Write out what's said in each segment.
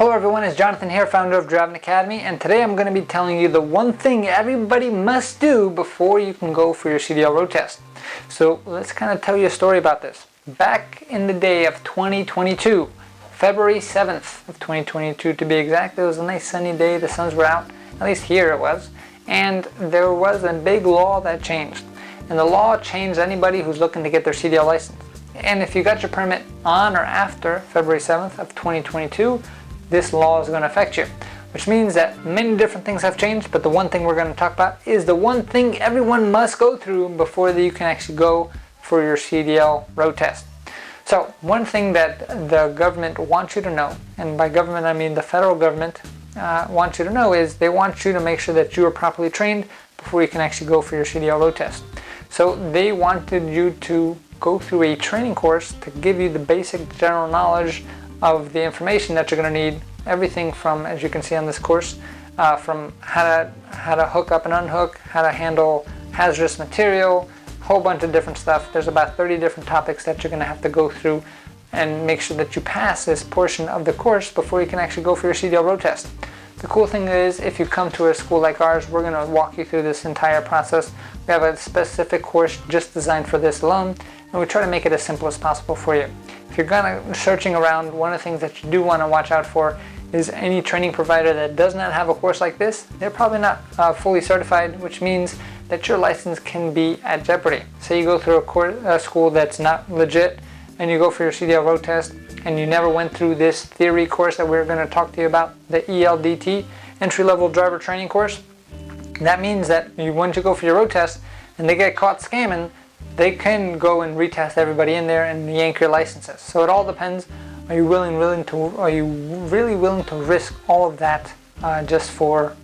Hello everyone, it's Jonathan here, founder of Driving Academy, and today I'm going to be telling you the one thing everybody must do before you can go for your CDL road test. So let's kind of tell you a story about this. Back in the day of 2022, February 7th of 2022 to be exact, it was a nice sunny day, the suns were out, at least here it was, and there was a big law that changed. And the law changed anybody who's looking to get their CDL license. And if you got your permit on or after February 7th of 2022, this law is going to affect you, which means that many different things have changed, but the one thing we're going to talk about is the one thing everyone must go through before you can actually go for your CDL road test. So one thing that the government wants you to know, and by government I mean the federal government wants you to know, is they want you to make sure that you are properly trained before you can actually go for your CDL road test. So they wanted you to go through a training course to give you the basic general knowledge of the information that you're going to need. Everything from, as you can see on this course, from how to hook up and unhook, how to handle hazardous material, a whole bunch of different stuff. There's about 30 different topics that you're going to have to go through and make sure that you pass this portion of the course before you can actually go for your CDL road test. The cool thing is, if you come to a school like ours, we're going to walk you through this entire process. We have a specific course just designed for this alone, and we try to make it as simple as possible for you. If you're searching around, one of the things that you do want to watch out for is any training provider that does not have a course like this. They're probably not fully certified, which means that your license can be at jeopardy. Say you go through a school that's not legit, and you go for your CDL road test, and you never went through this theory course that we're going to talk to you about, the ELDT, entry-level driver training course. That means that once you go for your road test and they get caught scamming, they can go and retest everybody in there and yank your licenses. So it all depends. Are you really willing to risk all of that just for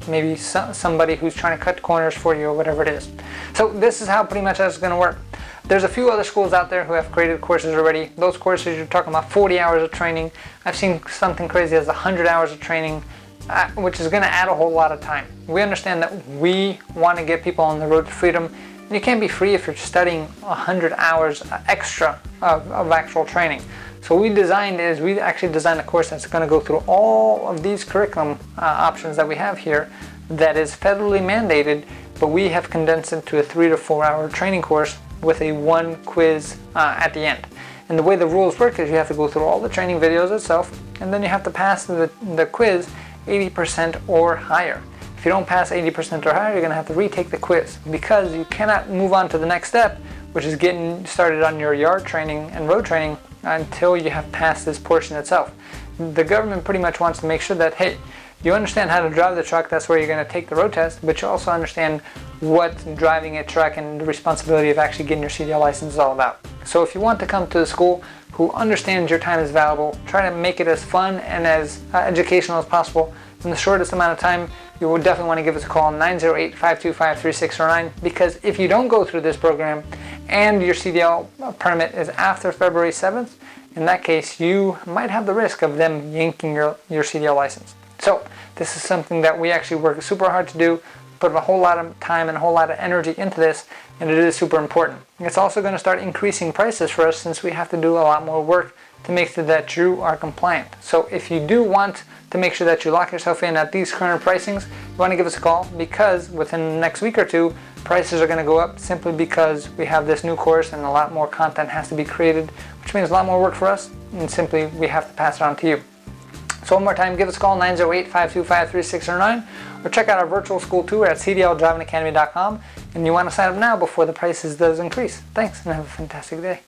maybe somebody who's trying to cut corners for you or whatever it is? So this is how pretty much that's going to work. There's a few other schools out there who have created courses already. Those courses, you're talking about 40 hours of training. I've seen something crazy as 100 hours of training, which is going to add a whole lot of time. We understand that we want to get people on the road to freedom. And you can't be free if you're studying 100 hours extra of actual training. So we actually designed a course that's going to go through all of these curriculum options that we have here that is federally mandated, but we have condensed it to a 3 to 4 hour training course with a one quiz at the end. And the way the rules work is you have to go through all the training videos itself, and then you have to pass the quiz 80% or higher. If you don't pass 80% or higher, you're going to have to retake the quiz, because you cannot move on to the next step, which is getting started on your yard training and road training, until you have passed this portion itself. The government pretty much wants to make sure that, hey, you understand how to drive the truck, that's where you're going to take the road test, but you also understand what driving a truck and the responsibility of actually getting your CDL license is all about. So if you want to come to the school who understands your time is valuable, try to make it as fun and as educational as possible in the shortest amount of time, you will definitely want to give us a call, 908-525-3609, because if you don't go through this program and your CDL permit is after February 7th, in that case you might have the risk of them yanking your CDL license. So this is something that we actually work super hard to do, put a whole lot of time and a whole lot of energy into this, and it is super important. It's also going to start increasing prices for us, since we have to do a lot more work to make sure that you are compliant. So if you do want to make sure that you lock yourself in at these current pricings, you want to give us a call, because within the next week or two, prices are going to go up, simply because we have this new course and a lot more content has to be created, which means a lot more work for us, and simply we have to pass it on to you. So one more time, give us a call, 908-525-3609, or check out our virtual school tour at cdldrivingacademy.com, and you want to sign up now before the prices does increase. Thanks, and have a fantastic day.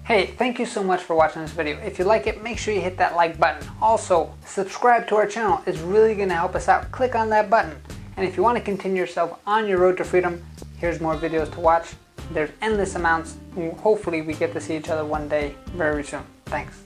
Hey, thank you so much for watching this video. If you like it, make sure you hit that like button. Also, subscribe to our channel. It's really going to help us out. Click on that button. And if you want to continue yourself on your road to freedom, here's more videos to watch. There's endless amounts. Hopefully we get to see each other one day very soon. Thanks.